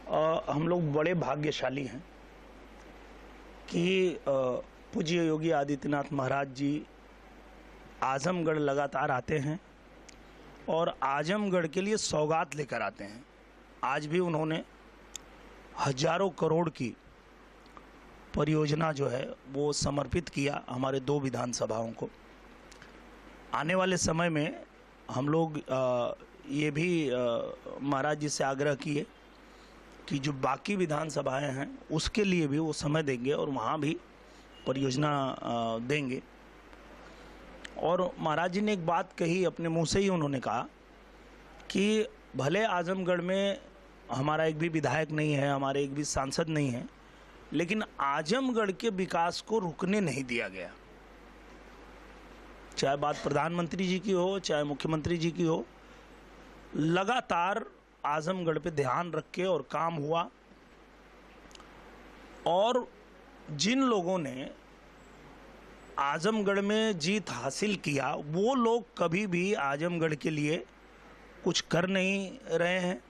हम लोग बड़े भाग्यशाली हैं कि पूज्य योगी आदित्यनाथ महाराज जी आजमगढ़ लगातार आते हैं और आजमगढ़ के लिए सौगात लेकर आते हैं। आज भी उन्होंने हजारों करोड़ की परियोजना जो है वो समर्पित किया हमारे 2 विधानसभाओं को। आने वाले समय में हम लोग ये भी महाराज जी से आग्रह किए कि जो बाकी विधानसभाएं हैं उसके लिए भी वो समय देंगे और वहाँ भी परियोजना देंगे। और महाराज जी ने एक बात कही, अपने मुंह से ही उन्होंने कहा कि भले आजमगढ़ में हमारा एक भी विधायक नहीं है, हमारे एक भी सांसद नहीं है, लेकिन आजमगढ़ के विकास को रुकने नहीं दिया गया। चाहे बात प्रधानमंत्री जी की हो, चाहे मुख्यमंत्री जी की हो, लगातार आजमगढ़ पे ध्यान रख के और काम हुआ। और जिन लोगों ने आजमगढ़ में जीत हासिल किया वो लोग कभी भी आजमगढ़ के लिए कुछ कर नहीं रहे हैं।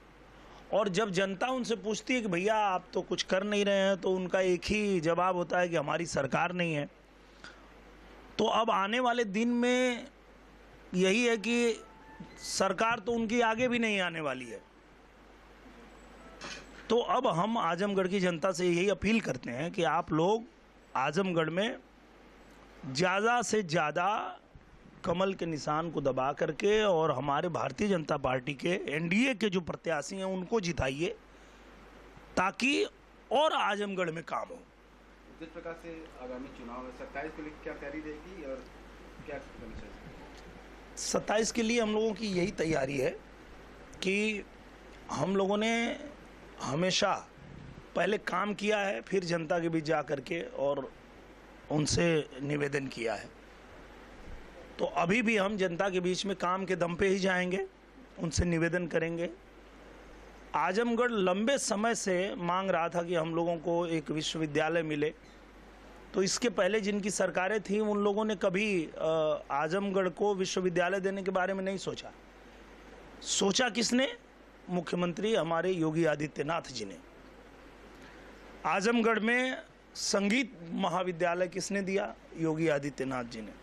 और जब जनता उनसे पूछती है कि भैया आप तो कुछ कर नहीं रहे हैं, तो उनका एक ही जवाब होता है कि हमारी सरकार नहीं है। तो अब आने वाले दिन में यही है कि सरकार तो उनकी आगे भी नहीं आने वाली है। तो अब हम आजमगढ़ की जनता से यही अपील करते हैं कि आप लोग आजमगढ़ में ज़्यादा से ज़्यादा कमल के निशान को दबा करके और हमारे भारतीय जनता पार्टी के एनडीए के जो प्रत्याशी हैं उनको जिताइए, ताकि और आजमगढ़ में काम हो। जिस प्रकार से आगामी चुनाव है 27 के लिए क्या तैयारी रहेगी और क्या करना चाहिए? 27 के लिए हम लोगों की यही तैयारी है कि हम लोगों ने हमेशा पहले काम किया है, फिर जनता के बीच जा करके और उनसे निवेदन किया है। तो अभी भी हम जनता के बीच में काम के दम पे ही जाएंगे, उनसे निवेदन करेंगे। आजमगढ़ लंबे समय से मांग रहा था कि हम लोगों को एक विश्वविद्यालय मिले। तो इसके पहले जिनकी सरकारें थीं उन लोगों ने कभी आजमगढ़ को विश्वविद्यालय देने के बारे में नहीं सोचा। सोचा किसने? मुख्यमंत्री हमारे योगी आदित्यनाथ जी ने। आजमगढ़ में संगीत महाविद्यालय किसने दिया? योगी आदित्यनाथ जी ने।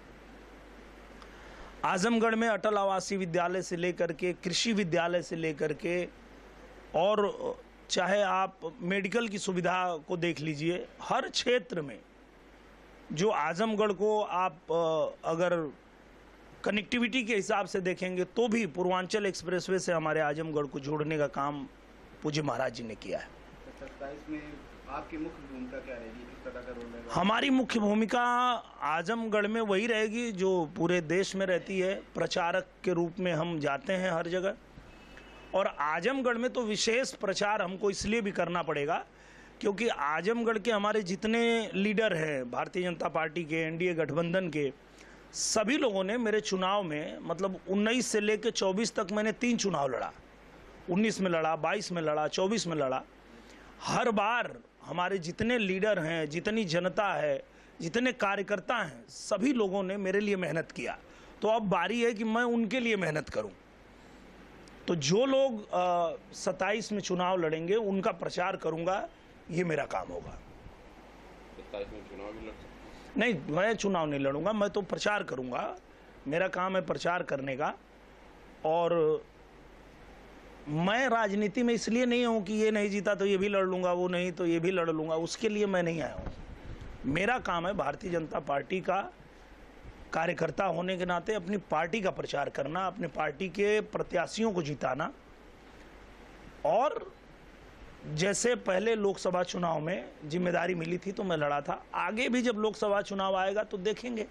आजमगढ़ में अटल आवासीय विद्यालय से लेकर के, कृषि विद्यालय से लेकर के, और चाहे आप मेडिकल की सुविधा को देख लीजिए, हर क्षेत्र में जो आजमगढ़ को आप अगर कनेक्टिविटी के हिसाब से देखेंगे तो भी पूर्वांचल एक्सप्रेसवे से हमारे आजमगढ़ को जोड़ने का काम पूज्य महाराज जी ने किया है। 27 में आपकी मुख्य भूमिका क्या रहेगी? किस तरह का रोल रहेगा? हमारी मुख्य भूमिका आजमगढ़ में वही रहेगी जो पूरे देश में रहती है। प्रचारक के रूप में हम जाते हैं हर जगह, और आजमगढ़ में तो विशेष प्रचार हमको इसलिए भी करना पड़ेगा क्योंकि आजमगढ़ के हमारे जितने लीडर हैं भारतीय जनता पार्टी के, एनडीए गठबंधन के, सभी लोगों ने मेरे चुनाव में, मतलब 19 से लेकर 24 तक मैंने 3 चुनाव लड़ा। 19 में लड़ा, 22 में लड़ा, 24 में लड़ा। हर बार हमारे जितने लीडर हैं, जितनी जनता है, जितने कार्यकर्ता हैं, सभी लोगों ने मेरे लिए मेहनत किया। तो अब बारी है कि मैं उनके लिए मेहनत करूं। तो जो लोग 27 में चुनाव लड़ेंगे उनका प्रचार करूंगा, ये मेरा काम होगा। 27 में चुनाव भी लड़ सकते? नहीं, मैं चुनाव नहीं लड़ूंगा, मैं तो प्रचार करूंगा। मेरा काम है प्रचार करने का। और मैं राजनीति में इसलिए नहीं हूं कि ये नहीं जीता तो ये भी लड़ लूंगा, वो नहीं तो ये भी लड़ लूंगा, उसके लिए मैं नहीं आया हूं। मेरा काम है भारतीय जनता पार्टी का कार्यकर्ता होने के नाते अपनी पार्टी का प्रचार करना, अपनी पार्टी के प्रत्याशियों को जिताना। और जैसे पहले लोकसभा चुनाव में जिम्मेदारी मिली थी तो मैं लड़ा था, आगे भी जब लोकसभा चुनाव आएगा तो देखेंगे।